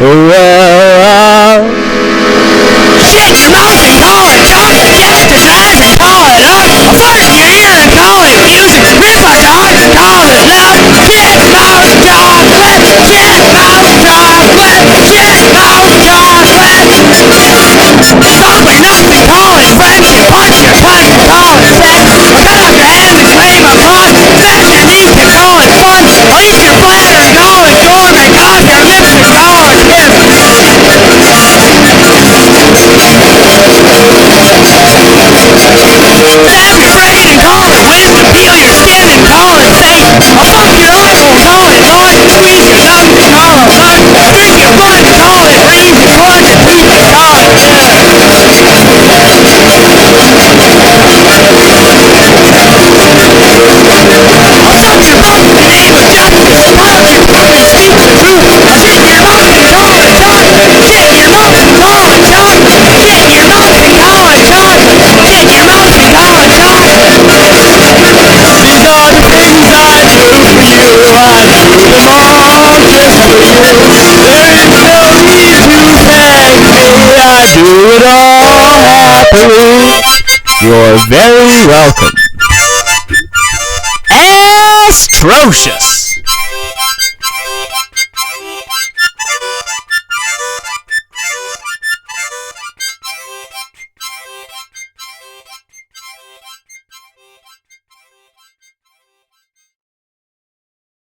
Well, shut your mouth and call it chocolate, just as nice and call it up. First you're in and call it music, rip my dogs and call it love. Shut mouth chocolate, shut mouth chocolate, shut mouth chocolate. Softly knock and call it French, punch your tongue and call it sex. Or cut off your hand and claim a fun, smash your knee and call it fun. Or eat your bladder and call it gourmet, cough your lips and call it kiss. Stab your brain and call it wisdom, peel your skin and call it safe. I'll fuck your eyeball, call it noise, and squeeze your thumb and call it love. Drink your blood and call it breeze, and plunge your teeth and call it good. I'll suck your bum in the name of justice, pound your poop and speak the truth. Shit in your mouth and call it chocolate, shit in your mouth and call it chocolate, shit in your mouth and call it chocolate, shit in your mouth and call it chocolate. these are the things I do for you. I do them all just for you. There is no need to thank me. I do it all happily. You're very welcome. Atrocious.